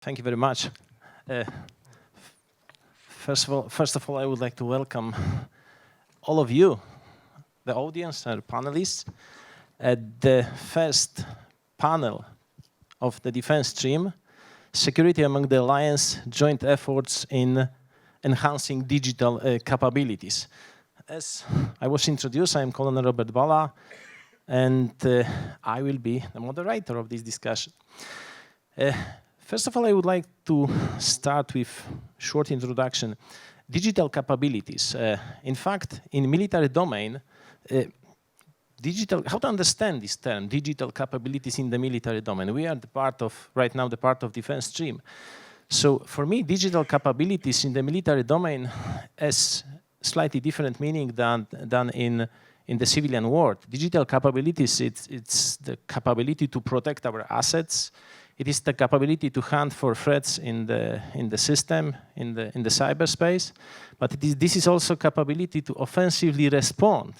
Thank you very much. Uh, first of all, I would like to welcome all of you, the audience and panelists, at the first panel of the defense stream, Security among the Alliance, Joint Efforts in Enhancing Digital Capabilities. As I was introduced, I am Colonel Robert Bala, and I will be the moderator of this discussion. First of all, I would like to start with a short introduction. Digital capabilities. In fact, in military domain, how to understand this term, digital capabilities in the military domain? We are right now, the part of defense stream. So for me, digital capabilities in the military domain has slightly different meaning than in the civilian world. Digital capabilities, it's the capability to protect our assets. It is the capability to hunt for threats in the system, in the cyberspace. But this is also capability to offensively respond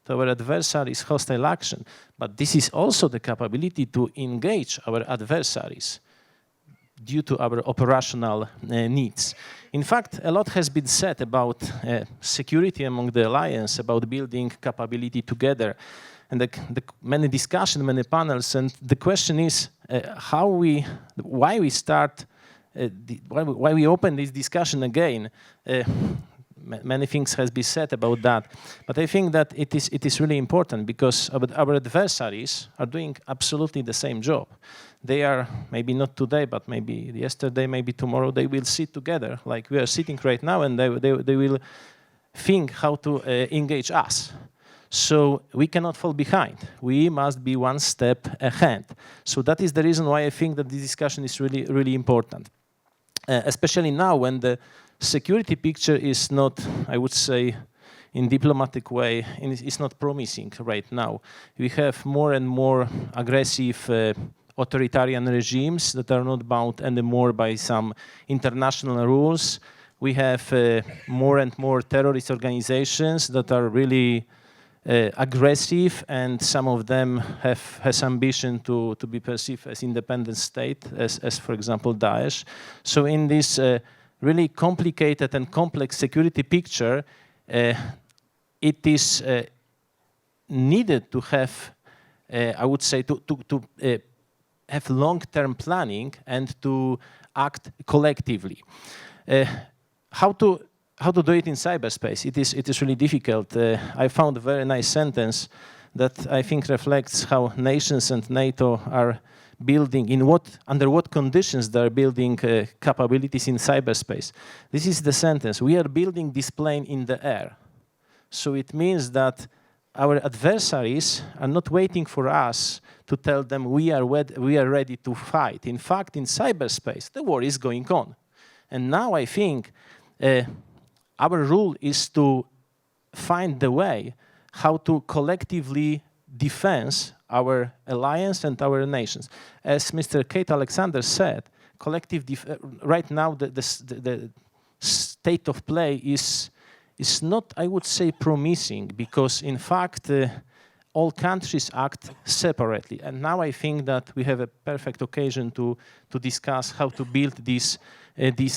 to our adversaries' hostile action. But this is also the capability to engage our adversaries due to our operational needs. In fact, a lot has been said about security among the alliance, about building capability together, and many discussions, many panels, and the question is why we open this discussion again. Many things has been said about that, but I think that it is really important because our adversaries are doing absolutely the same job. They are, maybe not today, but maybe yesterday, maybe tomorrow, they will sit together like we are sitting right now, and they will think how to engage us. So we cannot fall behind. We must be one step ahead. So that is the reason why I think that this discussion is really, really important. Especially now when the security picture is not, I would say, in diplomatic way, it's not promising right now. We have more and more aggressive authoritarian regimes that are not bound anymore by some international rules. We have more and more terrorist organizations that are really aggressive, and some of them has ambition to be perceived as independent state, as for example Daesh. So in this really complicated and complex security picture, it is needed to have, I would say, to have long-term planning and to act collectively. How to do it in cyberspace? It is really difficult. I found a very nice sentence that I think reflects how nations and NATO are building, under what conditions they are building capabilities in cyberspace. This is the sentence: we are building this plane in the air. So it means that our adversaries are not waiting for us to tell them we are ready to fight. In fact, in cyberspace, the war is going on. And now I think our rule is to find the way how to collectively defend our alliance and our nations. As Mr. Kate Alexander said, right now the state of play is not, I would say, promising, because in fact all countries act separately. And now I think that we have a perfect occasion to discuss how to build these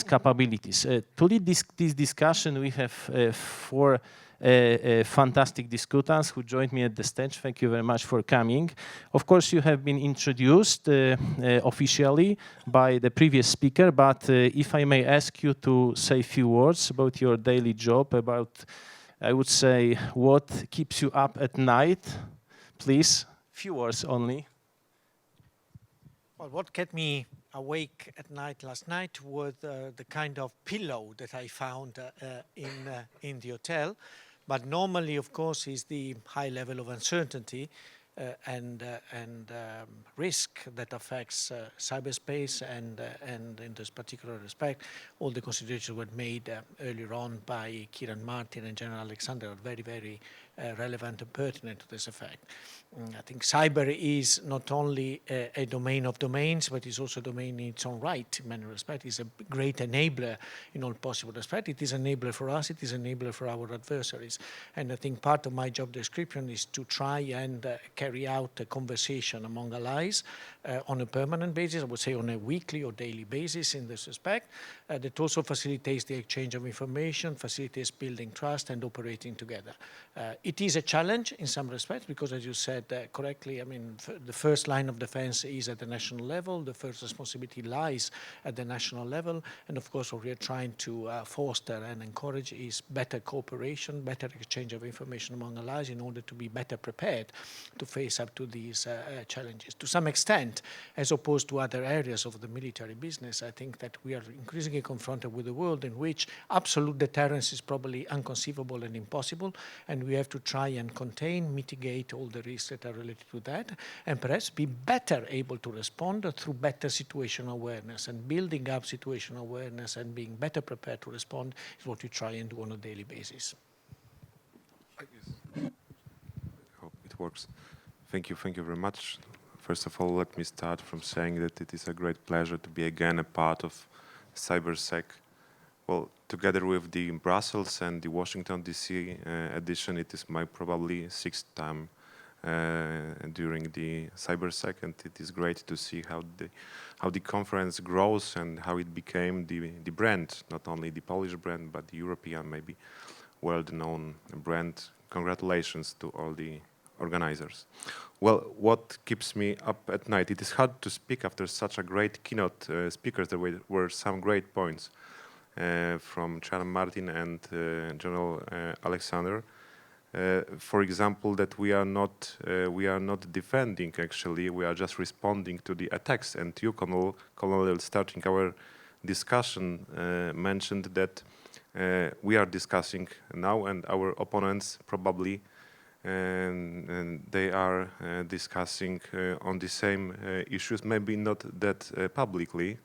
capabilities. To lead this discussion, we have four fantastic discutants who joined me at the stage. Thank you very much for coming. Of course, you have been introduced officially by the previous speaker, but if I may ask you to say a few words about your daily job, about, I would say, what keeps you up at night, please. Few words only. Well, what kept me awake at night last night was the kind of pillow that I found in the hotel. But normally, of course, is the high level of uncertainty and risk that affects cyberspace, and in this particular respect, all the considerations were made earlier on by Kieran Martin and General Alexander are very, very relevant and pertinent to this effect. I think cyber is not only a domain of domains, but is also a domain in its own right in many respects. It's a great enabler in all possible respects. It is an enabler for us, it is an enabler for our adversaries. And I think part of my job description is to try and carry out a conversation among allies on a permanent basis, I would say on a weekly or daily basis in this respect, that also facilitates the exchange of information, facilitates building trust and operating together. It is a challenge in some respects because, as you said correctly, I mean, the first line of defense is at the national level, the first responsibility lies at the national level, and of course what we are trying to foster and encourage is better cooperation, better exchange of information among allies in order to be better prepared to face up to these challenges. To some extent, as opposed to other areas of the military business, I think that we are increasingly confronted with a world in which absolute deterrence is probably inconceivable and impossible, and we have to try and contain, mitigate all the risks that are related to that, and perhaps be better able to respond through better situational awareness. And building up situational awareness and being better prepared to respond is what we try and do on a daily basis. I hope it works. Thank you very much. First of all, let me start from saying that it is a great pleasure to be again a part of Cybersec. Well, together with the Brussels and the Washington DC edition, it is my probably sixth time during the Cybersec, and it is great to see how the conference grows and how it became the brand, not only the Polish brand, but the European, maybe world-known brand. Congratulations to all the organizers. Well, what keeps me up at night? It is hard to speak after such a great keynote speakers. There were some great points from Chairman Martin and General Alexander. For example, that we are not defending. Actually, we are just responding to the attacks. And you, Colonel, starting our discussion, mentioned that we are discussing now, and our opponents probably, and they are discussing on the same issues. Maybe not that publicly,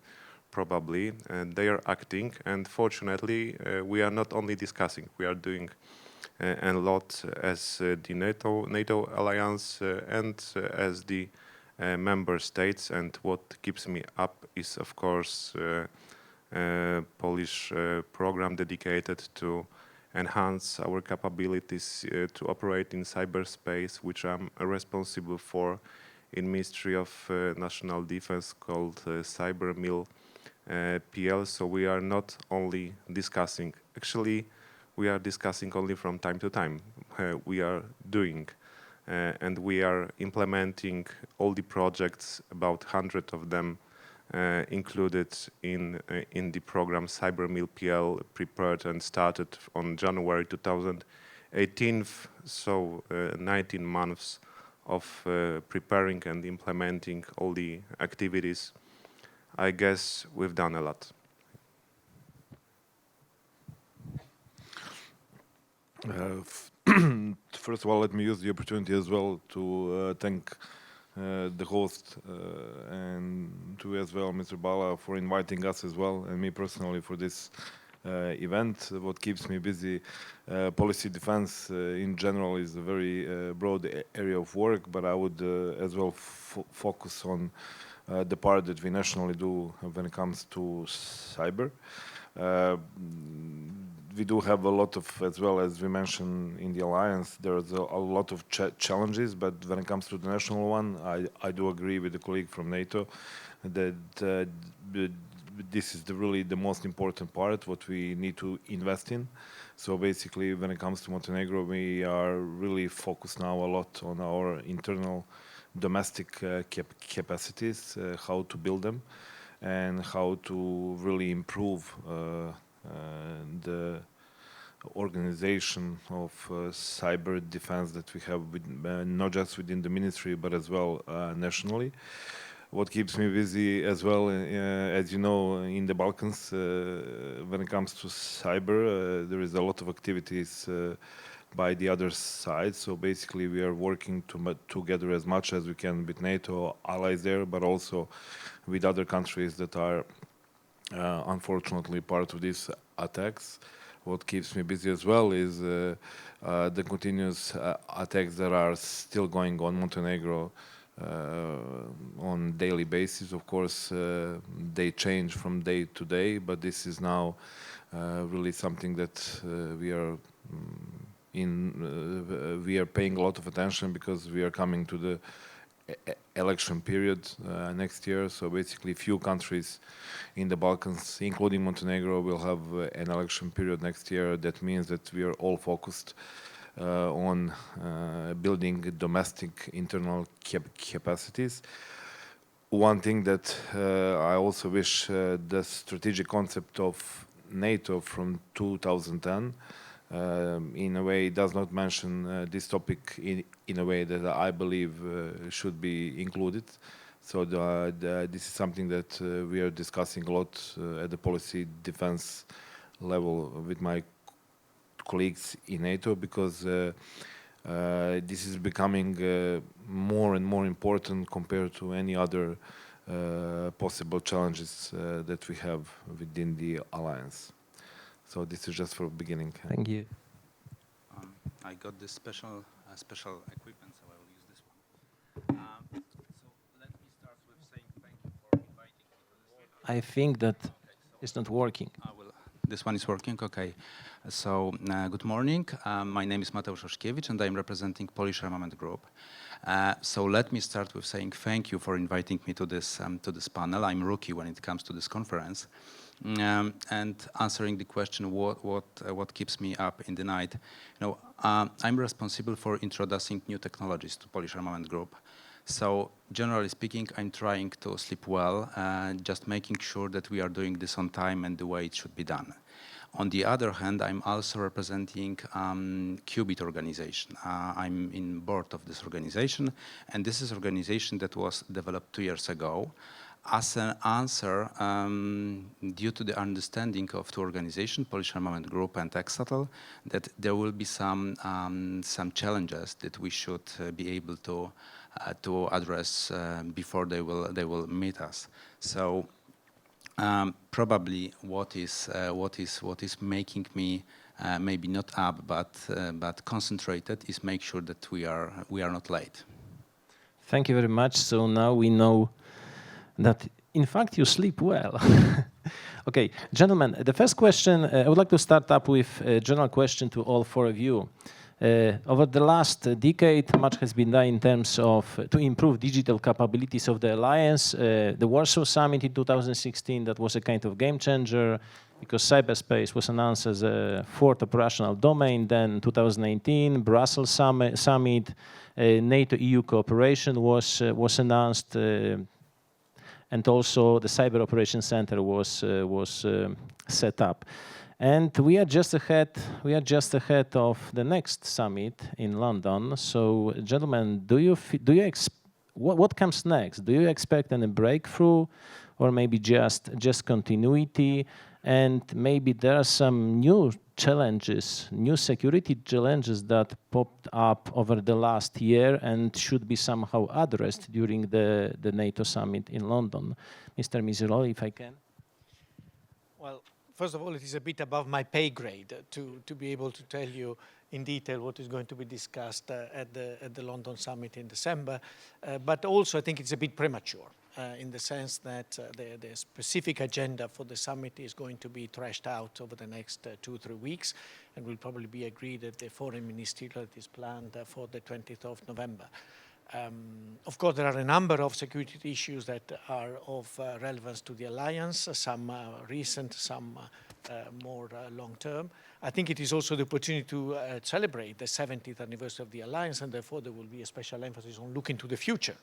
probably, and they are acting. And fortunately, we are not only discussing; we are doing a lot as the NATO alliance and as the member states. And what keeps me up is, of course, Polish program dedicated to enhance our capabilities to operate in cyberspace, which I'm responsible for in Ministry of National Defense, called CyberMil PL. So we are not only discussing. Actually, we are discussing only from time to time. We are doing and we are implementing all the projects, about 100 of them included in the program CyberMil PL, prepared and started on January 2018. So 19 months of preparing and implementing all the activities. I guess we've done a lot. First of all, let me use the opportunity as well to thank the host and to as well Mr. Bala for inviting us as well, and me personally for this event. What keeps me busy, policy defense in general is a very broad area of work, but I would as well focus on the part that we nationally do when it comes to cyber. We do have a lot of, as well as we mentioned in the alliance, there's a lot of challenges, but when it comes to the national one, I do agree with the colleague from NATO that this is really the most important part, what we need to invest in. So basically, when it comes to Montenegro, we are really focused now a lot on our internal domestic capacities, how to build them, and how to really improve the organization of cyber defense that we have, not just within the ministry, but as well nationally. What keeps me busy as well, as you know, in the Balkans, when it comes to cyber, there is a lot of activities by the other side. So basically, we are working together as much as we can with NATO allies there, but also with other countries that are unfortunately part of these attacks. What keeps me busy as well is the continuous attacks that are still going on Montenegro on daily basis. Of course, they change from day to day, but this is now really something that we are we are paying a lot of attention because we are coming to the election period next year. So basically, few countries in the Balkans, including Montenegro, will have an election period next year. That means that we are all focused on building domestic internal capacities. One thing that I also wish the strategic concept of NATO from 2010 in a way does not mention this topic in a way that I believe should be included. So this is something that we are discussing a lot at the policy defense level with my colleagues in NATO, because this is becoming more and more important compared to any other possible challenges that we have within the alliance. So this is just for beginning. Thank you. I got this special equipment, so I will use this one. So let me start with saying thank you for inviting me to this. I think that it's not working. This one is working, okay. So good morning. My name is Mateusz Oszkiewicz, and I'm representing Polish Armament Group. So let me start with saying thank you for inviting me to this panel. I'm rookie when it comes to this conference. And answering the question, what keeps me up in the night? I'm responsible for introducing new technologies to Polish Armament Group. So generally speaking, I'm trying to sleep well, just making sure that we are doing this on time and the way it should be done. On the other hand, I'm also representing Qubit organization. I'm in board of this organization, and this is an organization that was developed 2 years ago as an answer due to the understanding of two organizations, Polish Armament Group and Exatel, that there will be some challenges that we should be able to address before they will meet us. So probably what is making me maybe not up but concentrated is make sure that we are not late. Thank you very much. So now we know that in fact you sleep well. Okay, gentlemen, the first question, I would like to start up with a general question to all four of you. Over the last decade, much has been done in terms of to improve digital capabilities of the alliance. The Warsaw Summit in 2016, that was a kind of game changer because cyberspace was announced as a fourth operational domain. Then 2018, Brussels Summit, NATO-EU cooperation was announced, and also the Cyber Operations Center was set up. And we are just ahead of the next summit in London. So, gentlemen, what comes next? Do you expect any breakthrough, or maybe just continuity? And maybe there are some new challenges, new security challenges that popped up over the last year and should be somehow addressed during the NATO summit in London. Mr. Mizirol, if I can. Well, first of all, it is a bit above my pay grade to be able to tell you in detail what is going to be discussed at the London summit in December. But also, I think it's a bit premature in the sense that the specific agenda for the summit is going to be thrashed out over the next 2 or 3 weeks, and will probably be agreed at the foreign ministerial that is planned for the 20th of November. Of course, there are a number of security issues that are of relevance to the alliance, some recent, some more long-term. I think it is also the opportunity to celebrate the 70th anniversary of the alliance, and therefore there will be a special emphasis on looking to the future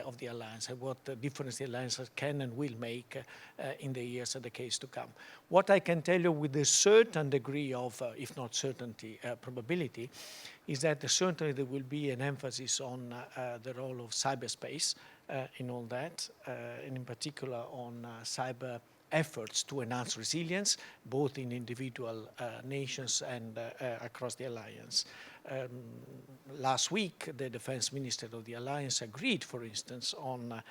of the alliance and what difference the alliance can and will make in the years and decades to come. What I can tell you with a certain degree of, if not certainty, probability, is that certainly there will be an emphasis on the role of cyberspace in all that, and in particular on cyber efforts to enhance resilience, both in individual nations and across the alliance. Last week, the defense minister of the alliance agreed, for instance, on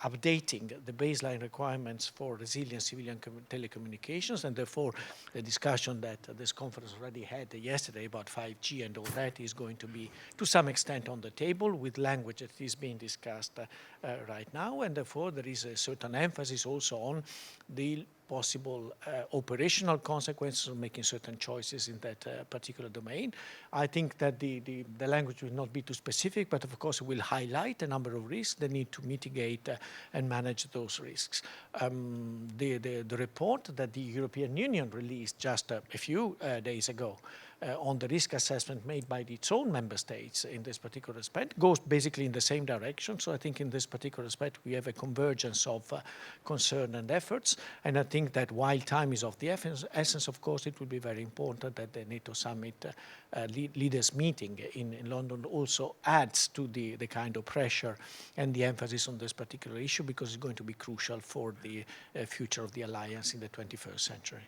updating the baseline requirements for resilient civilian telecommunications, and therefore the discussion that this conference already had yesterday about 5G and all that is going to be to some extent on the table with language that is being discussed right now, and therefore there is a certain emphasis also on the possible operational consequences of making certain choices in that particular domain. I think that the language will not be too specific, but of course it will highlight a number of risks, the need to mitigate and manage those risks. The report that the European Union released just a few days ago on the risk assessment made by its own member states in this particular respect goes basically in the same direction. So I think in this particular respect we have a convergence of concern and efforts. And I think that while time is of the essence, of course, it will be very important that the NATO summit leaders meeting in London also adds to the kind of pressure and the emphasis on this particular issue, because it's going to be crucial for the future of the alliance in the 21st century.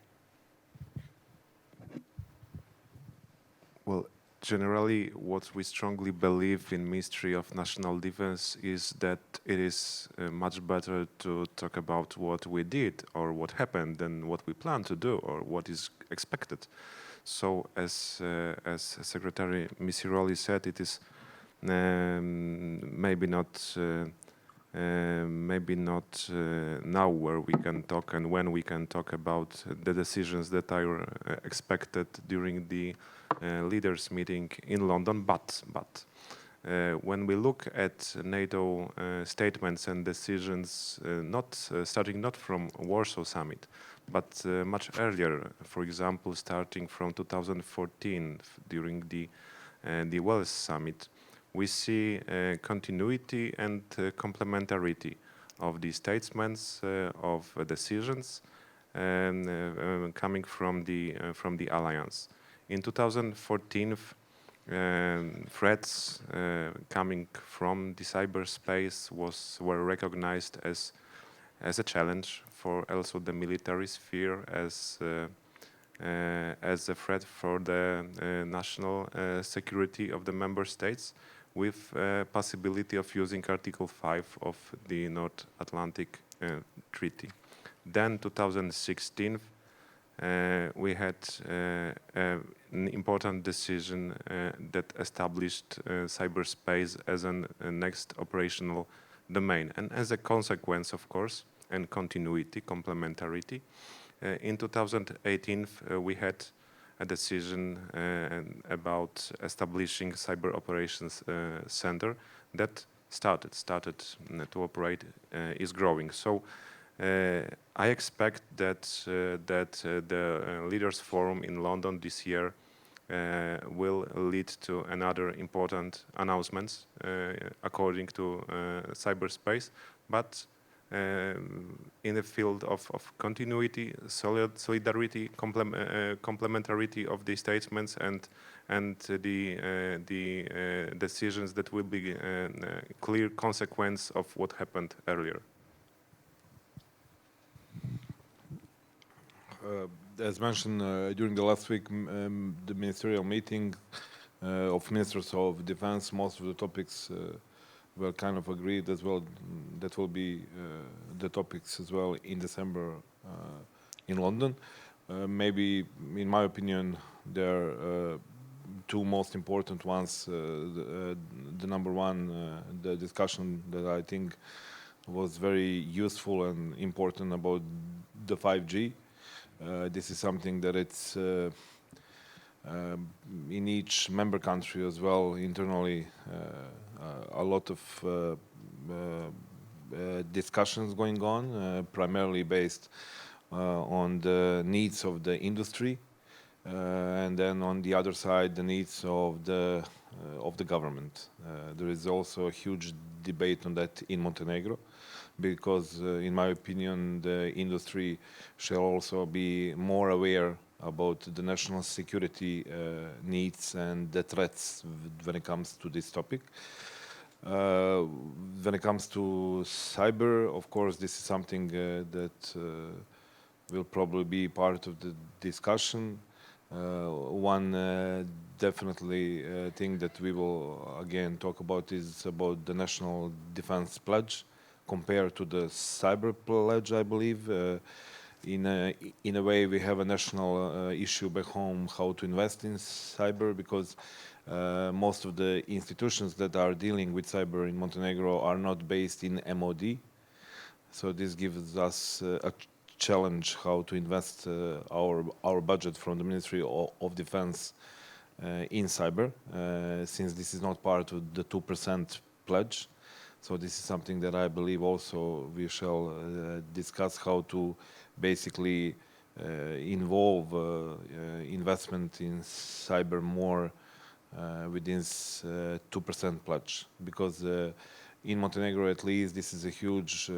Well, generally, what we strongly believe in Ministry of National Defense is that it is much better to talk about what we did or what happened than what we plan to do or what is expected. So, as Secretary Misiroli said, it is maybe not now where we can talk and when we can talk about the decisions that are expected during the leaders meeting in London, but when we look at NATO statements and decisions, starting not from Warsaw Summit, but much earlier, for example, starting from 2014 during the Wales Summit, we see continuity and complementarity of the statements of decisions coming from the alliance. In 2014, threats coming from the cyberspace were recognized as a challenge for also the military sphere, as a threat for the national security of the member states, with possibility of using Article 5 of the North Atlantic Treaty. Then 2016, we had an important decision that established cyberspace as a next operational domain. And as a consequence, of course, and continuity, complementarity, in 2018, we had a decision about establishing Cyber Operations Center that started to operate, is growing. So I expect that the Leaders Forum in London this year will lead to another important announcements according to cyberspace, but in the field of continuity, solidarity, complementarity of the statements, and the decisions that will be a clear consequence of what happened earlier. As mentioned during the last week, the ministerial meeting of ministers of defense, most of the topics were kind of agreed as well. That will be the topics as well in December in London. Maybe, in my opinion, there are two most important ones. The number one, the discussion that I think was very useful and important about the 5G. This is something that it's in each member country as well, internally, a lot of discussions going on, primarily based on the needs of the industry, and then on the other side, the needs of the government. There is also a huge debate on that in Montenegro, because in my opinion, the industry shall also be more aware about the national security needs and the threats when it comes to this topic. When it comes to cyber, of course, this is something that will probably be part of the discussion. One definitely thing that we will again talk about is about the National Defense Pledge compared to the Cyber Pledge, I believe. In a way, we have a national issue back home how to invest in cyber, because most of the institutions that are dealing with cyber in Montenegro are not based in MOD. So this gives us a challenge how to invest our budget from the Ministry of Defense in cyber, since this is not part of the 2% pledge. So this is something that I believe also we shall discuss, how to basically involve investment in cyber more within 2% pledge, because in Montenegro at least this is a huge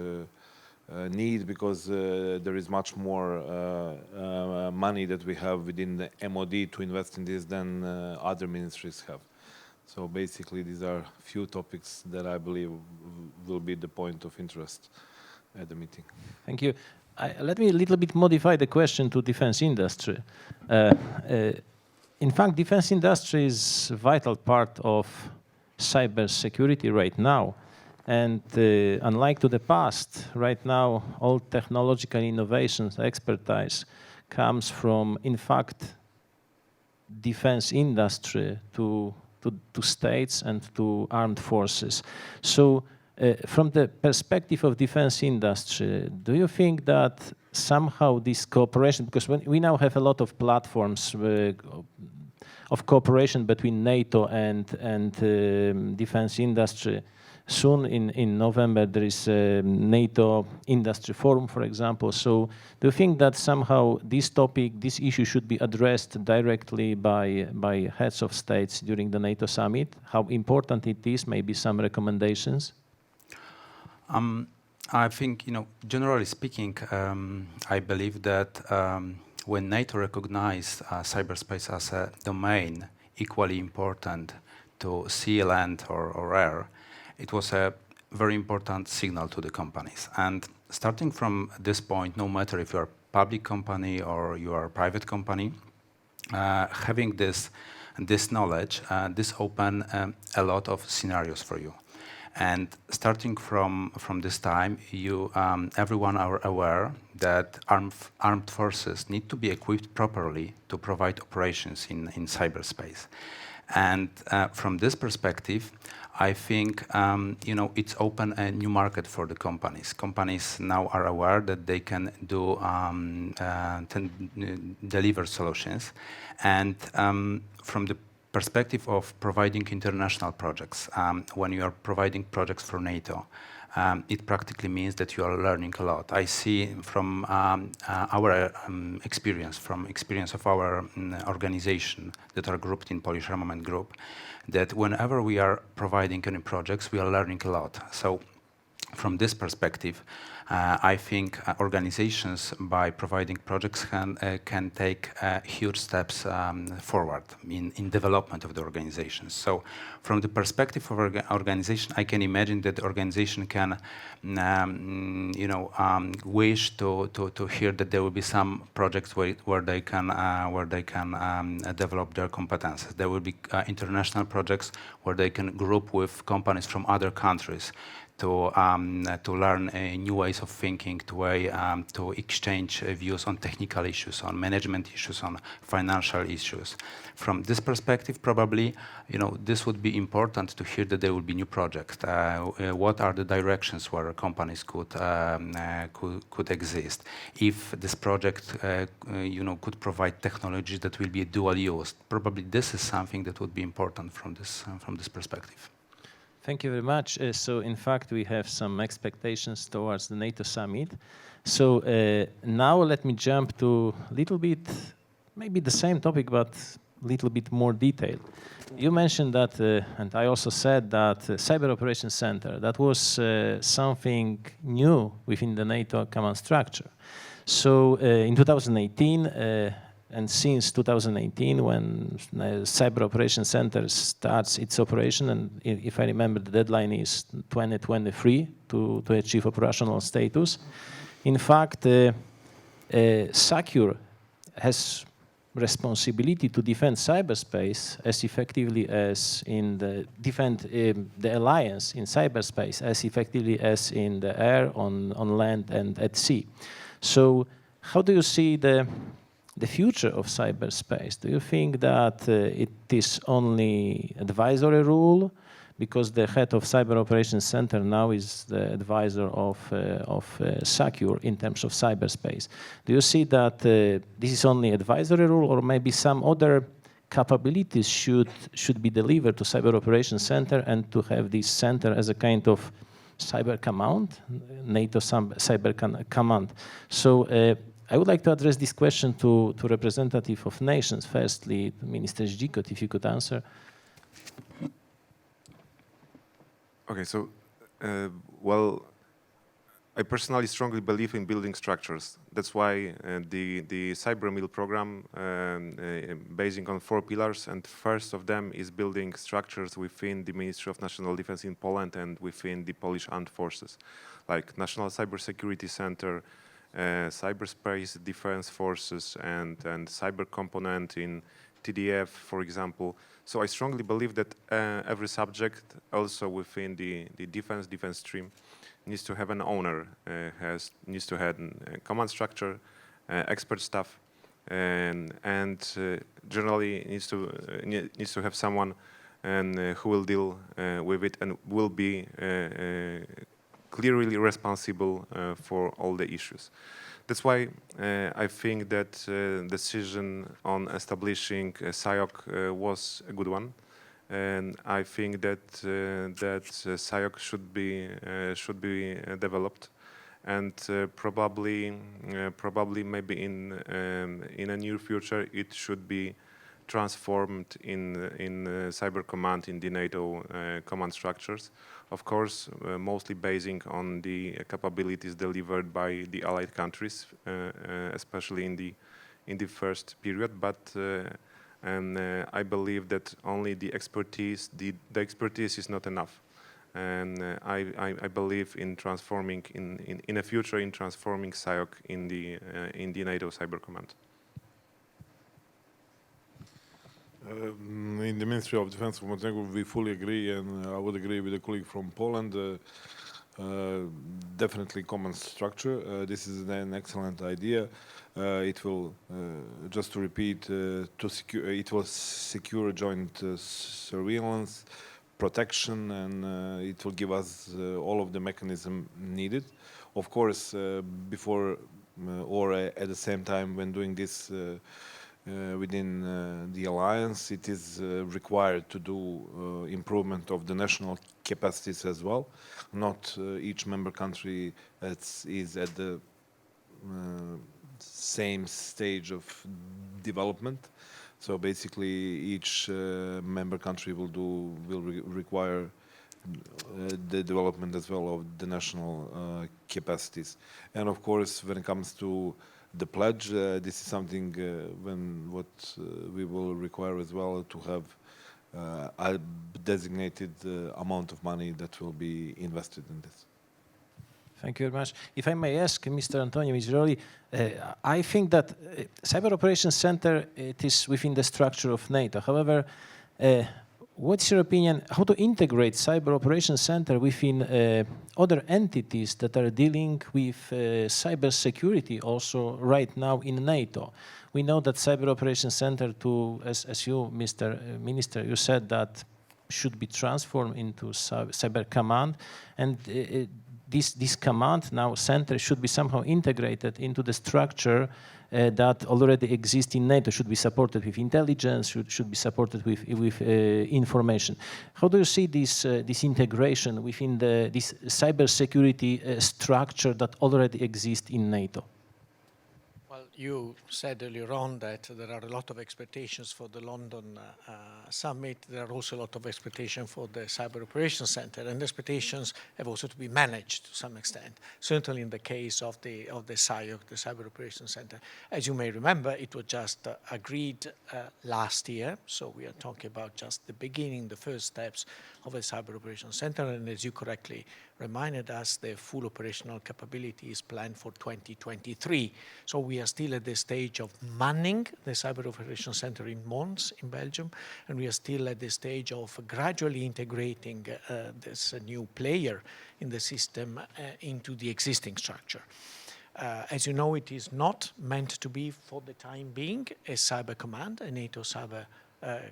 need, because there is much more money that we have within the MOD to invest in this than other ministries have. So basically these are few topics that I believe will be the point of interest at the meeting. Thank you. Let me a little bit modify the question to defense industry. In fact, defense industry is a vital part of cybersecurity right now. And unlike to the past, right now, all technological innovations, expertise comes from, in fact, defense industry to states and to armed forces. So from the perspective of defense industry, do you think that somehow this cooperation, because we now have a lot of platforms of cooperation between NATO and defense industry. Soon in November there is a NATO industry forum, for example. So do you think that somehow this topic, this issue should be addressed directly by heads of states during the NATO summit? How important it is, maybe some recommendations? I think, generally speaking, I believe that when NATO recognized cyberspace as a domain equally important to sea, land, or air, it was a very important signal to the companies. And starting from this point, no matter if you're a public company or you are a private company, having this knowledge, this open a lot of scenarios for you. And starting from this time, everyone are aware that armed forces need to be equipped properly to provide operations in cyberspace. And from this perspective, I think it's open a new market for the companies. Companies now are aware that they can deliver solutions, and from the perspective of providing international projects, when you are providing projects for NATO, it practically means that you are learning a lot. I see from our experience, from experience of our organization that are grouped in Polish Armament Group, that whenever we are providing any projects, we are learning a lot. So from this perspective, I think organizations, by providing projects, can take huge steps forward in development of the organizations. So from the perspective of organization, I can imagine that the organization can wish to hear that there will be some projects where they can develop their competences. There will be international projects where they can group with companies from other countries to learn new ways of thinking, to exchange views on technical issues, on management issues, on financial issues. From this perspective, probably, this would be important to hear that there will be new projects. What are the directions where companies could exist? If this project, could provide technologies that will be dual use, probably this is something that would be important from this perspective. Thank you very much. So in fact, we have some expectations towards the NATO summit. So now let me jump to a little bit, maybe the same topic, but a little bit more detailed. You mentioned that, and I also said that Cyber Operations Center, that was something new within the NATO command structure. So in 2018, and since 2018, when Cyber Operations Center starts its operation, and if I remember, the deadline is 2023 to achieve operational status. In fact, SACEUR has responsibility to defend cyberspace as effectively as in defend the alliance in cyberspace as effectively as in the air, on land, and at sea. So, how do you see the future of cyberspace? Do you think that it is only advisory role? because the head of Cyber Operations Center now is the advisor of Secure in terms of cyberspace. Do you see that this is only advisory role, or maybe some other capabilities should be delivered to Cyber Operations Center, and to have this center as a kind of cyber command, NATO cyber command? So I would like to address this question to representative of nations. Firstly, Minister Zdzikot, if you could answer. Okay, so, well, I personally strongly believe in building structures. That's why the Cyber Mill program, basing on 4 pillars, and first of them is building structures within the Ministry of National Defense in Poland and within the Polish Armed Forces, like National Cybersecurity Center, Cyberspace Defense Forces, and cyber component in TDF, for example. So I strongly believe that every subject, also within the defense stream, needs to have an owner, needs to have a command structure, expert staff, and generally needs to have someone who will deal with it and will be clearly responsible for all the issues. That's why I think that decision on establishing SIOC was a good one, and I think that SIOC should be developed, and probably maybe in a near future it should be transformed in cyber command in the NATO command structures. Of course, mostly basing on the capabilities delivered by the allied countries, especially in the first period. But I believe that only the expertise is not enough, and I believe in transforming in a future in transforming SIOC in the NATO Cyber Command. In the Ministry of Defense of Montenegro, we fully agree, and I would agree with a colleague from Poland. Definitely common structure. This is an excellent idea. It will, just to repeat, it will secure joint surveillance, protection, and it will give us all of the mechanism needed. Of course, before or at the same time when doing this within the alliance, it is required to do improvement of the national capacities as well. Not each member country is at the same stage of development. So basically, each member country will require the development as well of the national capacities. And of course, when it comes to the pledge, this is something what we will require as well, to have a designated amount of money that will be invested in this. Thank you very much. If I may ask, Mr. Antonio Miseroli, I think that Cyber Operations Center, it is within the structure of NATO. However, what's your opinion, how to integrate Cyber Operations Center within other entities that are dealing with cybersecurity also right now in NATO? We know that Cyber Operations Center, as you, Mr. Minister, you said that should be transformed into Cyber Command, and this command now center should be somehow integrated into the structure that already exists in NATO, should be supported with intelligence, should be supported with information. How do you see this integration within this cybersecurity structure that already exists in NATO? Well, you said earlier on that there are a lot of expectations for the London summit. There are also a lot of expectations for the Cyber Operations Center, and expectations have also to be managed to some extent. Certainly in the case of the CIOC, the Cyber Operations Center. As you may remember, it was just agreed last year, so we are talking about just the beginning, the first steps of a Cyber Operations Center, and as you correctly reminded us, the full operational capability is planned for 2023. So we are still at the stage of manning the Cyber Operations Center in Mons, in Belgium, and we are still at the stage of gradually integrating this new player in the system into the existing structure. As you know, it is not meant to be, for the time being, a cyber command, a NATO cyber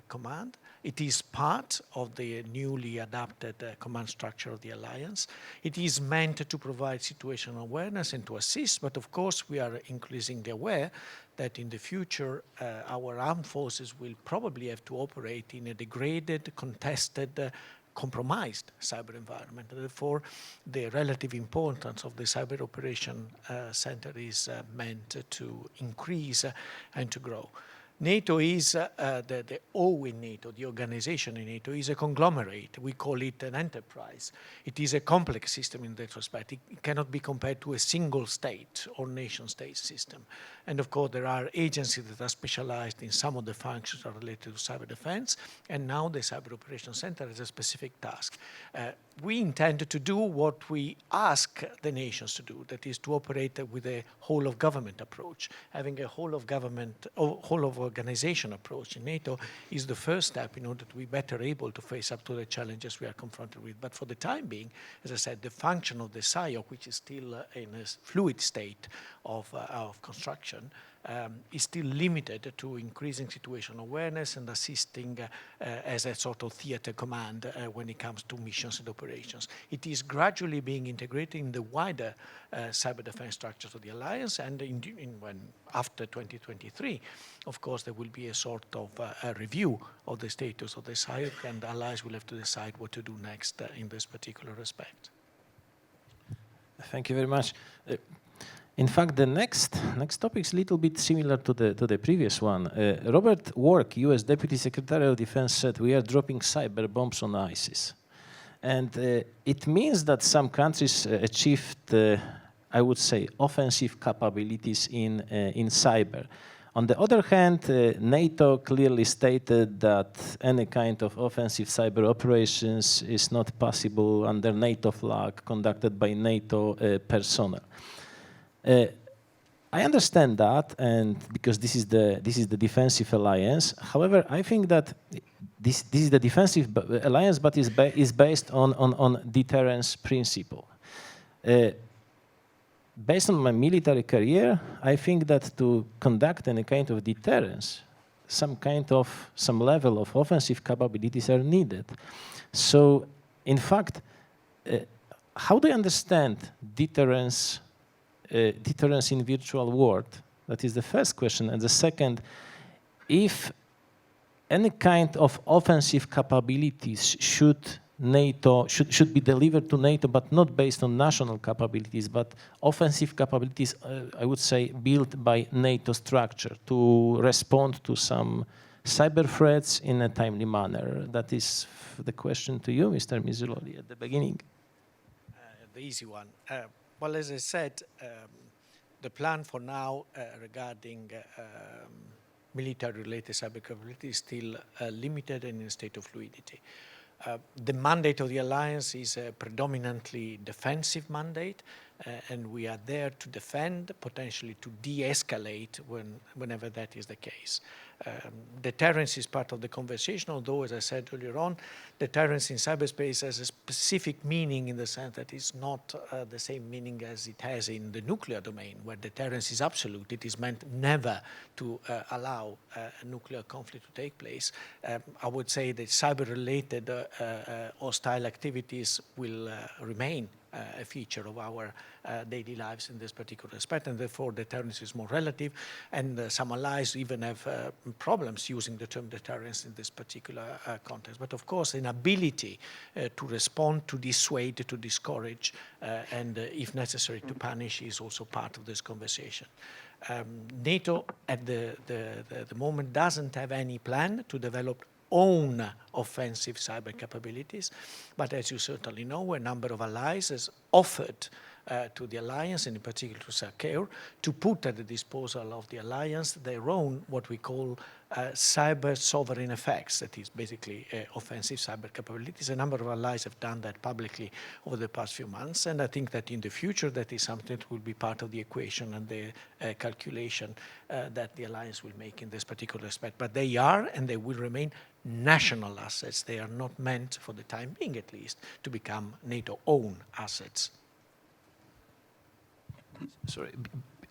command. It is part of the newly adapted command structure of the alliance. It is meant to provide situational awareness and to assist, but of course we are increasingly aware that in the future our armed forces will probably have to operate in a degraded, contested, compromised cyber environment. Therefore, the relative importance of the Cyber Operation Center is meant to increase and to grow. NATO is, the O in NATO, the organization in NATO, is a conglomerate. We call it an enterprise. It is a complex system in that respect. It cannot be compared to a single state or nation-state system. And of course, there are agencies that are specialized in some of the functions that are related to cyber defense, and now the Cyber Operations Center has a specific task. We intend to do what we ask the nations to do, that is to operate with a whole-of-government approach. Having a whole-of-government, whole-of-organization approach in NATO is the first step in order to be better able to face up to the challenges we are confronted with. But for the time being, as I said, the function of the SIOC, which is still in a fluid state of construction, is still limited to increasing situational awareness and assisting as a sort of theater command when it comes to missions and operations. It is gradually being integrated in the wider cyber defense structures of the alliance, and when after 2023, of course, there will be a sort of a review of the status of the SIOC, and the allies will have to decide what to do next in this particular respect. Thank you very much. In fact, the next topic is a little bit similar to the previous one. Robert Work, U.S. Deputy Secretary of Defense, said we are dropping cyber bombs on ISIS. And it means that some countries achieved, I would say, offensive capabilities in cyber. On the other hand, NATO clearly stated that any kind of offensive cyber operations is not possible under NATO flag conducted by NATO personnel. I understand that, and because this is the defensive alliance. However, I think that this is the defensive alliance, but is based on deterrence principle. Based on my military career, I think that to conduct any kind of deterrence, some level of offensive capabilities are needed. So, in fact, how do you understand deterrence? Deterrence in virtual world? That is the first question. And the second, if any kind of offensive capabilities should be delivered to NATO, but not based on national capabilities, but offensive capabilities, I would say, built by NATO structure to respond to some cyber threats in a timely manner. That is the question to you, Mr. Mizzololi, at the beginning. The easy one. Well, as I said, the plan for now regarding military-related cyber capability is still limited and in a state of fluidity. The mandate of the alliance is a predominantly defensive mandate, and we are there to defend, potentially to de-escalate whenever that is the case. Deterrence is part of the conversation, although, as I said earlier on, deterrence in cyberspace has a specific meaning in the sense that it's not the same meaning as it has in the nuclear domain, where deterrence is absolute. It is meant never to allow a nuclear conflict to take place. I would say that cyber-related hostile activities will remain a feature of our daily lives in this particular respect, and therefore deterrence is more relative, and some allies even have problems using the term deterrence in this particular context. But of course, an ability to respond, to dissuade, to discourage, and if necessary to punish is also part of this conversation. NATO at the moment doesn't have any plan to develop own offensive cyber capabilities, but as you certainly know, a number of allies has offered to the alliance, and in particular to SACEUR, to put at the disposal of the alliance their own, what we call cyber sovereign effects, that is basically offensive cyber capabilities. A number of allies have done that publicly over the past few months, and I think that in the future that is something that will be part of the equation and the calculation that the alliance will make in this particular respect. But they are, and they will remain, national assets. They are not meant, for the time being at least, to become NATO-owned assets. Sorry,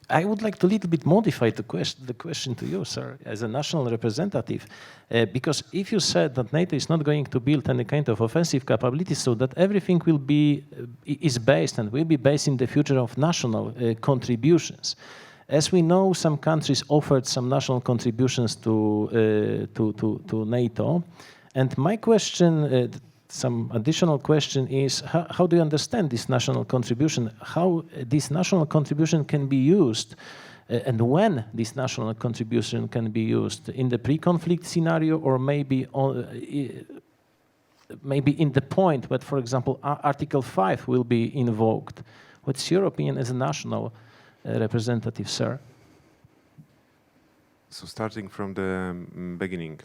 I would like to a little bit modify the question to you, sir, as a national representative, because if you said that NATO is not going to build any kind of offensive capabilities, so that everything will be is based and will be based in the future of national contributions. As we know, some countries offered some national contributions to NATO, and my question. Some additional question is, how do you understand this national contribution? How this national contribution can be used, and when this national contribution can be used? In the pre-conflict scenario, or maybe in the point where, for example, Article 5 will be invoked? What's your opinion as a national representative, sir? So starting from the beginning,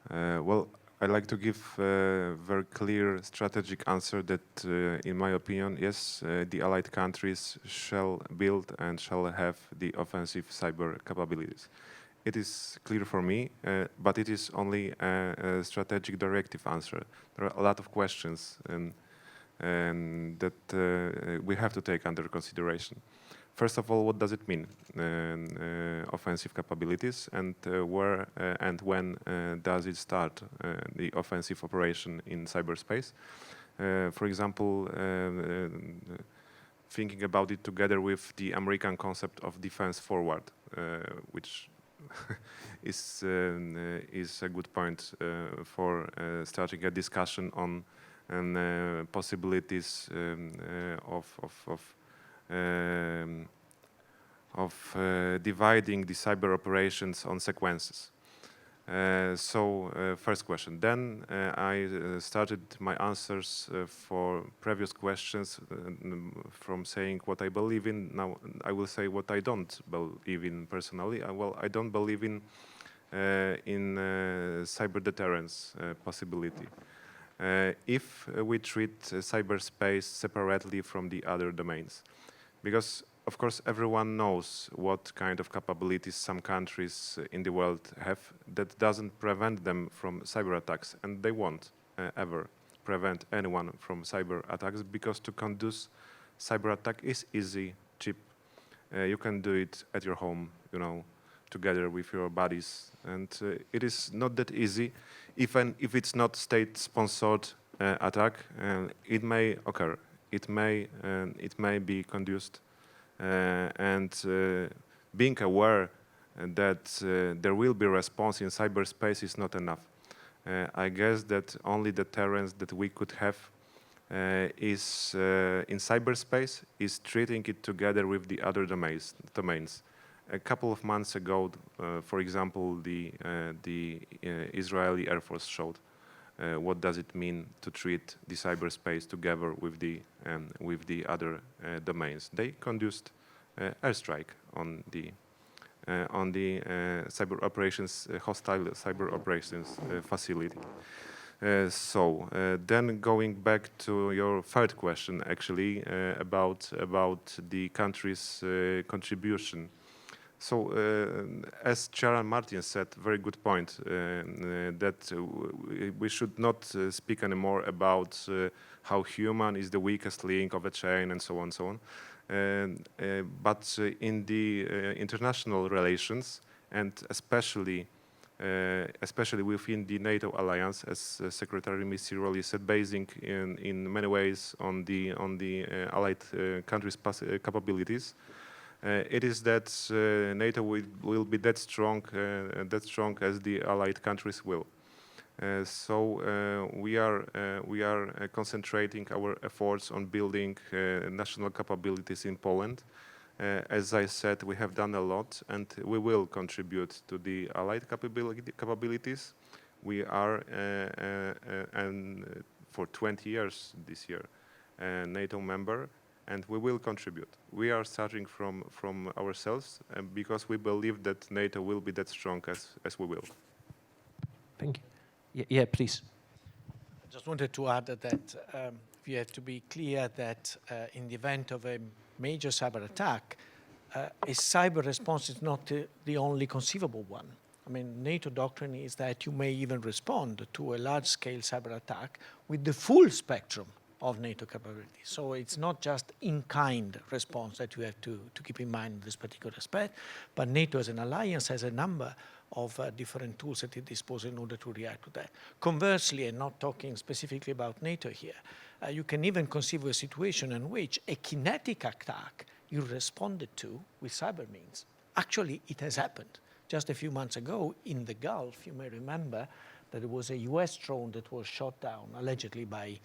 well, I like to give a very clear strategic answer that, in my opinion, yes, the allied countries shall build and shall have the offensive cyber capabilities. It is clear for me, but it is only a strategic directive answer. There are a lot of questions and that we have to take under consideration. First of all, what does it mean, offensive capabilities, and where and when does it start, the offensive operation in cyberspace? For example, thinking about it together with the American concept of defense forward, which is a good point for starting a discussion on possibilities of dividing the cyber operations on sequences. First question. Then I started my answers for previous questions from saying what I believe in. Now I will say what I don't believe in personally. Well, I don't believe in cyber deterrence possibility. If we treat cyberspace separately from the other domains. Because, of course, everyone knows what kind of capabilities some countries in the world have. That doesn't prevent them from cyber attacks, and they won't ever prevent anyone from cyber attacks, because to conduce cyber attack is easy, cheap. You can do it at your home, you know, together with your buddies, and it is not that easy. Even if it's not state-sponsored attack, it may occur. It may be conduced, and being aware that there will be response in cyberspace is not enough. I guess that only the deterrence that we could have is in cyberspace is treating it together with the other domains. A couple of months ago, for example, the Israeli Air Force showed what does it mean to treat the cyberspace together with the other domains. They conducted airstrike on the cyber operations, hostile cyber operations facility. Then going back to your third question, actually, about the country's contribution. So, as Charan Martin said, very good point, that we should not speak anymore about how human is the weakest link of a chain and so on and so on. But in the international relations, and especially within the NATO alliance, as Secretary Misiroli said, basing in many ways on the allied countries' capabilities. It is that NATO will be that strong as the allied countries will. We are concentrating our efforts on building national capabilities in Poland. As I said, we have done a lot, and we will contribute to the allied capabilities. We are, and for 20 years this year, a NATO member, and we will contribute. We are starting from ourselves, because we believe that NATO will be that strong as we will. Thank you. Yeah, please. I just wanted to add that we have to be clear that in the event of a major cyber attack, a cyber response is not the only conceivable one. I mean, NATO doctrine is that you may even respond to a large-scale cyber attack with the full spectrum of NATO capability. So it's not just in-kind response that you have to keep in mind in this particular aspect, but NATO as an alliance has a number of different tools at its disposal in order to react to that. Conversely, and not talking specifically about NATO here, you can even conceive a situation in which a kinetic attack you responded to with cyber means. Actually, it has happened. Just a few months ago in the Gulf, you may remember that there was a US drone that was shot down, allegedly by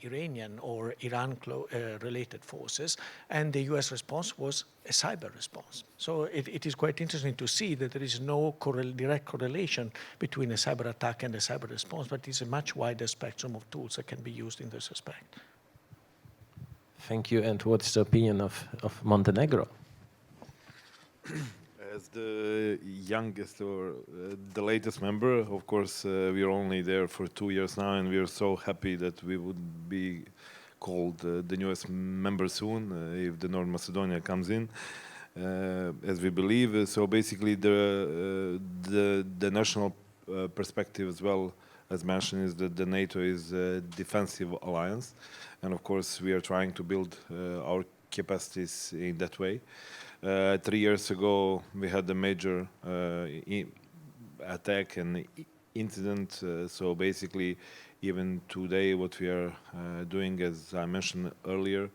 Iranian or Iran-related forces, and the US response was a cyber response. So it is quite interesting to see that there is no direct correlation between a cyber attack and a cyber response, but it's a much wider spectrum of tools that can be used in this respect. Thank you. And what is the opinion of Montenegro? As the youngest or the latest member, of course, we are only there for 2 years now, and we are so happy that we would be called the newest member soon if the North Macedonia comes in, as we believe. So basically, the national perspective as well, as mentioned, is that the NATO is a defensive alliance, and of course, we are trying to build our capacities in that way. 3 years ago, we had a major attack and incident. So basically, even today, what we are doing, as I mentioned earlier,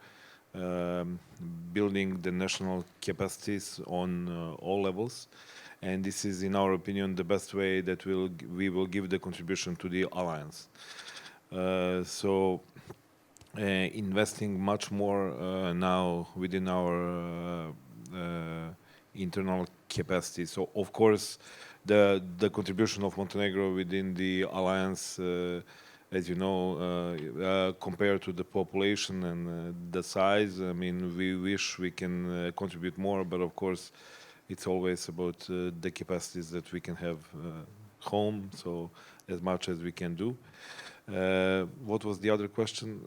building the national capacities on all levels. And this is, in our opinion, the best way that we will give the contribution to the alliance. Investing much more now within our internal capacity. So of course, the contribution of Montenegro within the alliance, as you know, compared to the population and the size, I mean, we wish we can contribute more, but of course, it's always about the capacities that we can have home, so as much as we can do. What was the other question?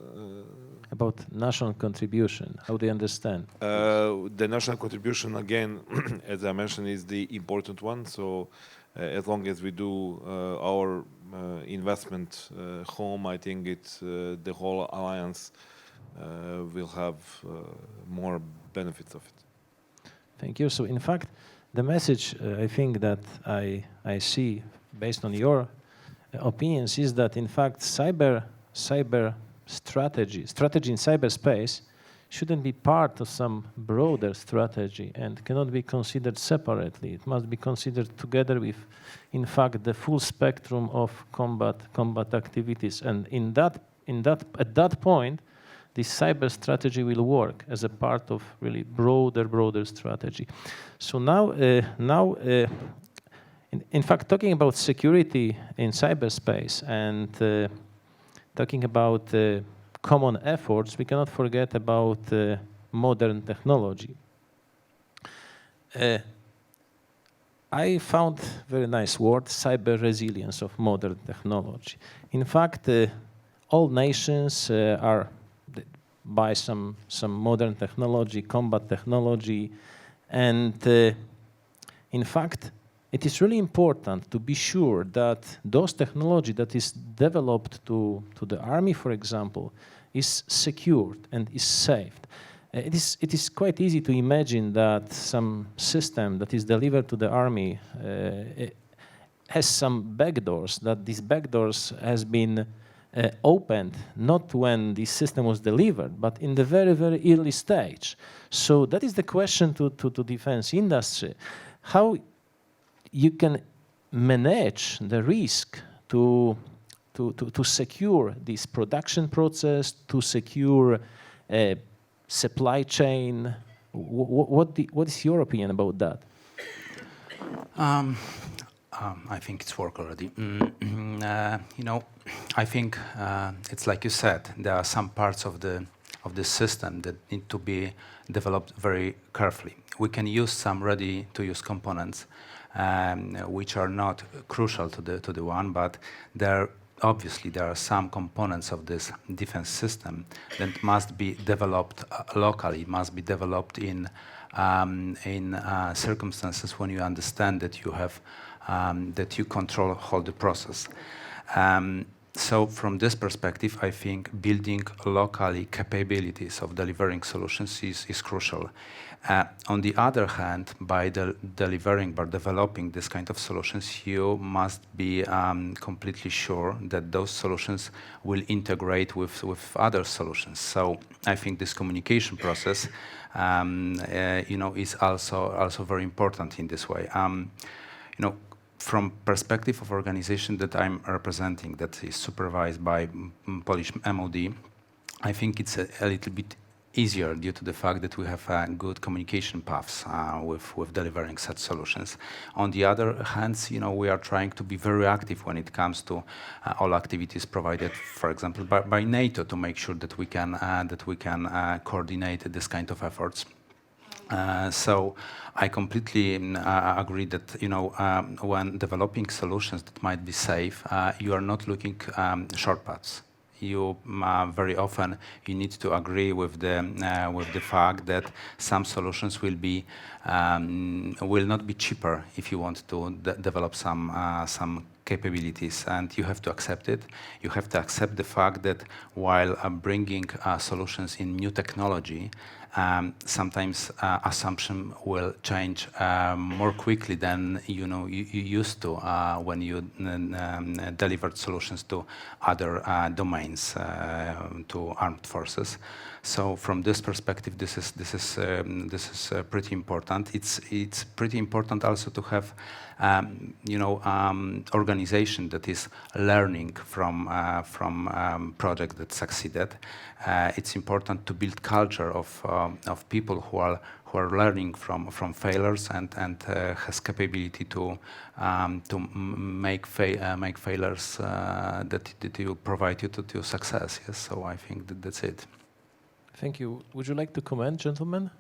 About national contribution. How do you understand? The national contribution, again, as I mentioned, is the important one. So as long as we do our investment home, I think it's the whole alliance will have more benefits of it. Thank you. So in fact, the message I think that I see based on your opinions is that in fact cyber strategy in cyberspace shouldn't be part of some broader strategy and cannot be considered separately. It must be considered together with, in fact, the full spectrum of combat activities. And at that point, this cyber strategy will work as a part of really broader strategy. So now, in fact, talking about security in cyberspace and talking about common efforts, we cannot forget about modern technology. I found very nice word, cyber resilience of modern technology. In fact, all nations buy some modern technology, combat technology, and in fact, it is really important to be sure that those technology that is developed to the army, for example, is secured and is saved. It is quite easy to imagine that some system that is delivered to the army has some backdoors, that these backdoors has been opened not when the system was delivered, but in the very early stage. So that is the question to defense industry. How you can manage the risk to secure this production process, to secure supply chain. What is your opinion about that? I think it's work already. You know, I think it's like you said. There are some parts of the system that need to be developed very carefully. We can use some ready-to-use components, which are not crucial to the one, but obviously there are some components of this defense system that must be developed locally, must be developed in circumstances when you understand that you have that you control all the process. So from this perspective, I think building locally capabilities of delivering solutions is crucial. On the other hand, by developing this kind of solutions, you must be completely sure that those solutions will integrate with other solutions. So I think this communication process, is also very important in this way. From perspective of organization that I'm representing, that is supervised by Polish MOD, I think it's a little bit easier due to the fact that we have good communication paths with delivering such solutions. On the other hand, we are trying to be very active when it comes to all activities provided, for example, by NATO, to make sure that we can coordinate this kind of efforts. So I completely agree that when developing solutions that might be safe, you are not looking shortcuts. You very often you need to agree with the fact that some solutions will not be cheaper if you want to develop some capabilities, and you have to accept it. You have to accept the fact that while bringing solutions in new technology, sometimes assumption will change more quickly than you used to when you delivered solutions to other domains, to armed forces. So from this perspective, this is pretty important. It's pretty important also to have organization that is learning from projects that succeeded. It's important to build culture of people who are learning from failures and has capability to make failures that will provide you to success. Yes, so I think that's it. Thank you. Would you like to comment, gentlemen?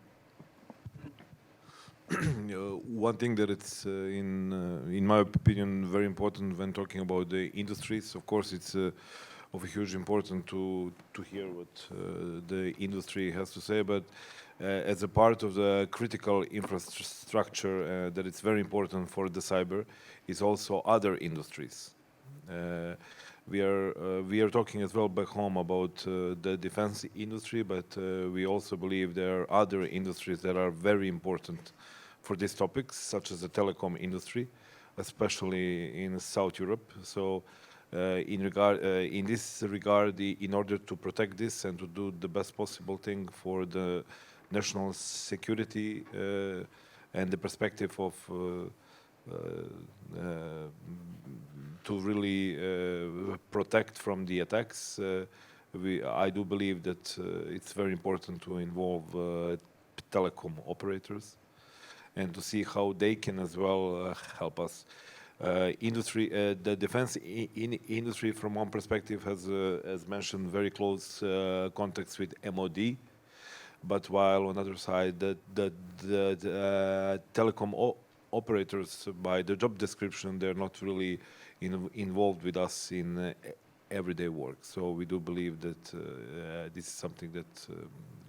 One thing that it's, in my opinion, very important when talking about the industries. Of course, it's of a huge importance to hear what the industry has to say, but as a part of the critical infrastructure that it's very important for the cyber is also other industries. We are talking as well back home about the defense industry, but we also believe there are other industries that are very important for these topics, such as the telecom industry, especially in South Europe. So in this regard, in order to protect this and to do the best possible thing for the national security and the perspective of to really protect from the attacks, I do believe that it's very important to involve telecom operators and to see how they can as well help us. The defense industry, from one perspective, has mentioned very close contacts with MOD, but while on the other side, the telecom operators, by the job description, they're not really involved with us in everyday work. So we do believe that this is something that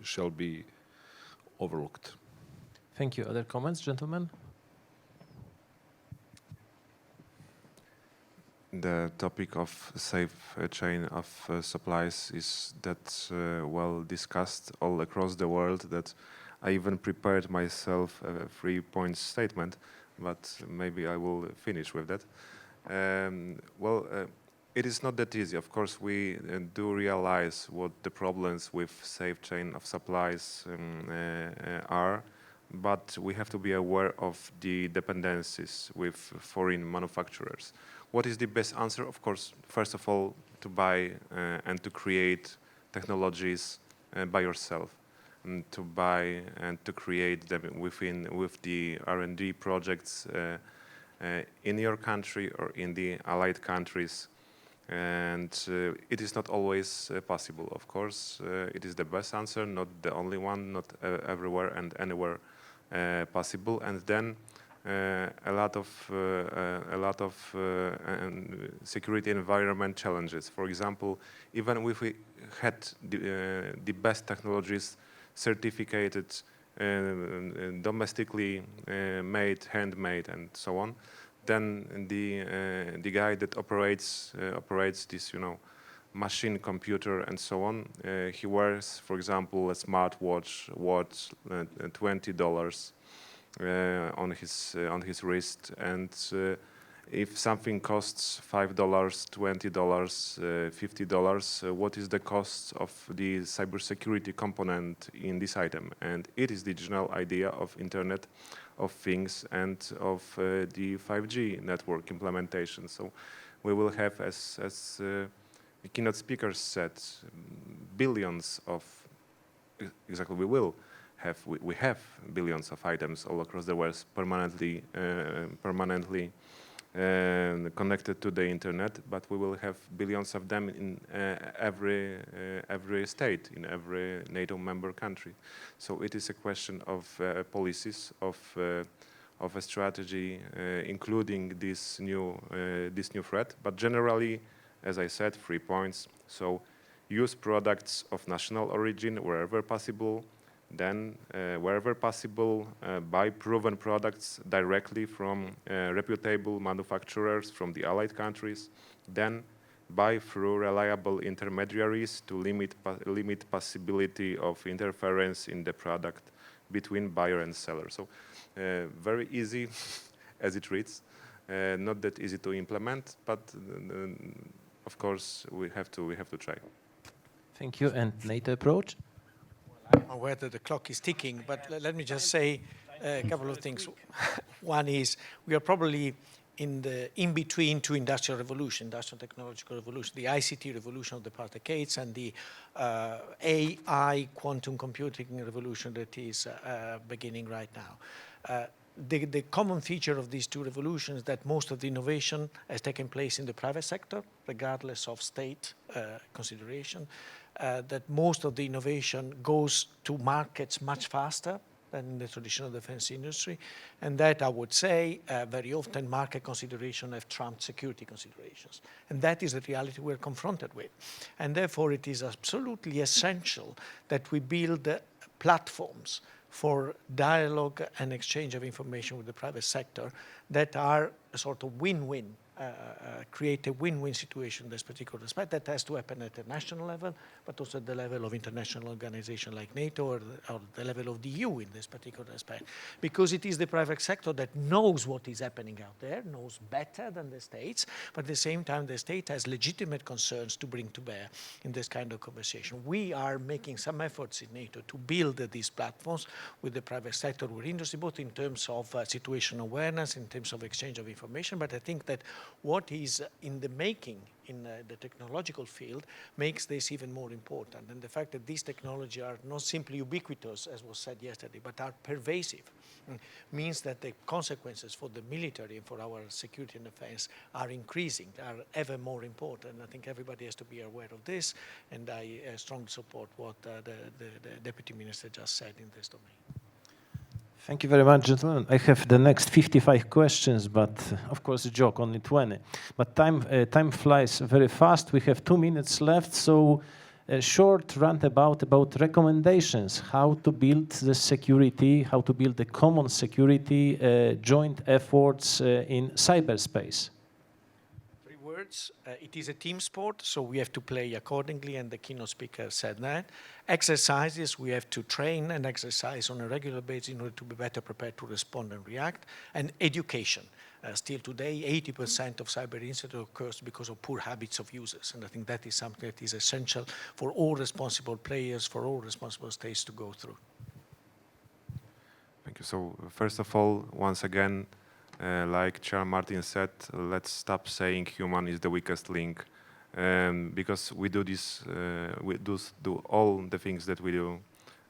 shall be overlooked. Thank you. Other comments, gentlemen? The topic of safe chain of supplies is that well discussed all across the world that I even prepared myself a 3-point statement, but maybe I will finish with that. It is not that easy. Of course, we do realize what the problems with safe chain of supplies are, but we have to be aware of the dependencies with foreign manufacturers. What is the best answer? Of course, first of all, to buy and to create technologies by yourself, and to buy and to create them with the R&D projects in your country or in the allied countries. And it is not always possible, of course. It is the best answer, not the only one, not everywhere and anywhere possible. And then a lot of security environment challenges. For example, even if we had the best technologies certificated, domestically made, handmade, and so on, then the guy that operates this, machine, computer, and so on. He wears, for example, a smartwatch worth $20 on his wrist, and if something costs $5, $20, $50, what is the cost of the cybersecurity component in this item? And it is the general idea of Internet of Things and of the 5G network implementation. So we will have, as the keynote speakers said, billions of, exactly we have billions of items all across the world permanently connected to the internet, but we will have billions of them in every state, in every NATO member country. So it is a question of policies, of a strategy, including this new threat. But generally, as I said, 3 points. So use products of national origin wherever possible. Then, wherever possible, buy proven products directly from reputable manufacturers from the allied countries. Then, buy through reliable intermediaries to limit possibility of interference in the product between buyer and seller. So, very easy as it reads, not that easy to implement, but of course we have to try. Thank you. And NATO approach? I'm aware that the clock is ticking, but let me just say a couple of things. One is we are probably in between two industrial revolutions, industrial technological revolution, the ICT revolution of the past decades and the AI quantum computing revolution that is beginning right now. The common feature of these two revolutions is that most of the innovation has taken place in the private sector, regardless of state consideration, that most of the innovation goes to markets much faster than in the traditional defense industry, and that I would say very often market consideration have trumped security considerations. And that is the reality we're confronted with. And therefore it is absolutely essential that we build platforms for dialogue and exchange of information with the private sector that are a sort of win-win, create a win-win situation in this particular respect. That has to happen at the national level, but also at the level of international organizations like NATO or the level of the EU in this particular respect. Because it is the private sector that knows what is happening out there, knows better than the states, but at the same time the state has legitimate concerns to bring to bear in this kind of conversation. We are making some efforts in NATO to build these platforms with the private sector, with industry, both in terms of situational awareness, in terms of exchange of information, but I think that what is in the making in the technological field makes this even more important. And the fact that these technologies are not simply ubiquitous, as was said yesterday, but are pervasive, means that the consequences for the military and for our security and defense are increasing, are ever more important. I think everybody has to be aware of this, and I strongly support what the Deputy Minister just said in this domain. Thank you very much, gentlemen. I have the next 55 questions, but of course, a joke, only 20. But time flies very fast. We have 2 minutes left, so a short rant about recommendations, how to build the security, how to build the common security, joint efforts in cyberspace. It is a team sport, so we have to play accordingly, and the keynote speaker said that. Exercises, we have to train and exercise on a regular basis in order to be better prepared to respond and react. And education. Still today, 80% of cyber incidents occurs because of poor habits of users, and I think that is something that is essential for all responsible players, for all responsible states to go through. Thank you. So first of all, once again, like Chair Martin said, let's stop saying human is the weakest link, because we do this, we do all the things that we do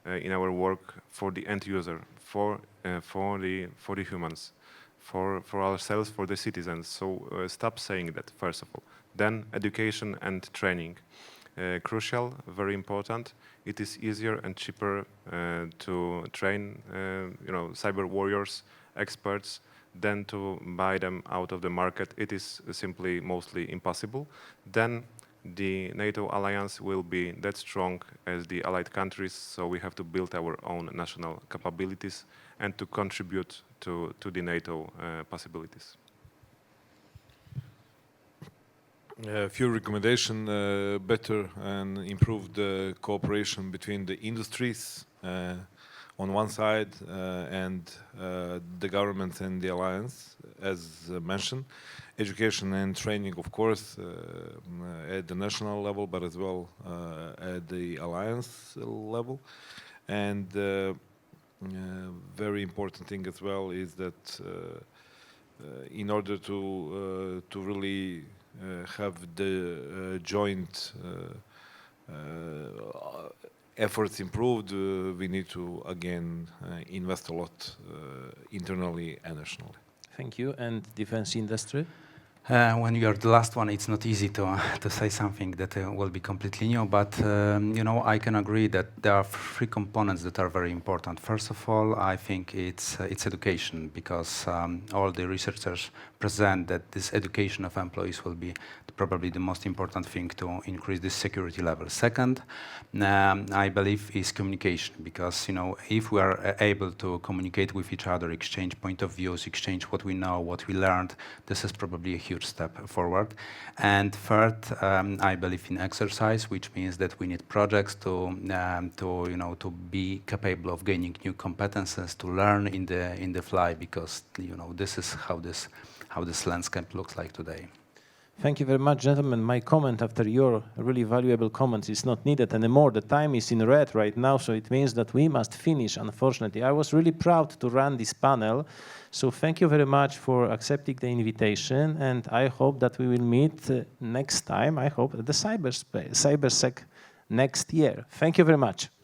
in our work for the end user, for the humans, for ourselves, for the citizens. So stop saying that, first of all. Then education and training, crucial, very important. It is easier and cheaper to train, cyber warriors, experts, than to buy them out of the market. It is simply mostly impossible. Then the NATO alliance will be that strong as the allied countries, so we have to build our own national capabilities and to contribute to the NATO possibilities. A few recommendations: better and improved cooperation between the industries on one side and the government and the alliance, as mentioned. Education and training, of course, at the national level, but as well at the alliance level. And very important thing as well is that in order to really have the joint efforts improved, we need to again invest a lot internally and nationally. Thank you. And defense industry? When you're the last one, it's not easy to say something that will be completely new, but you know, I can agree that there are three components that are very important. First of all, I think it's education, because all the researchers present that this education of employees will be probably the most important thing to increase the security level. Second, I believe is communication, because you know, if we are able to communicate with each other, exchange point of views, exchange what we know, what we learned, this is probably a huge step forward. And third, I believe in exercise, which means that we need projects to you know, to be capable of gaining new competences, to learn in the fly, because you know, this is how this landscape looks like today. Thank you very much, gentlemen. My comment after your really valuable comments is not needed anymore. The time is in red right now, so it means that we must finish, unfortunately. I was really proud to run this panel, so thank you very much for accepting the invitation, and I hope that we will meet next time, I hope, at the Cybersec next year. Thank you very much.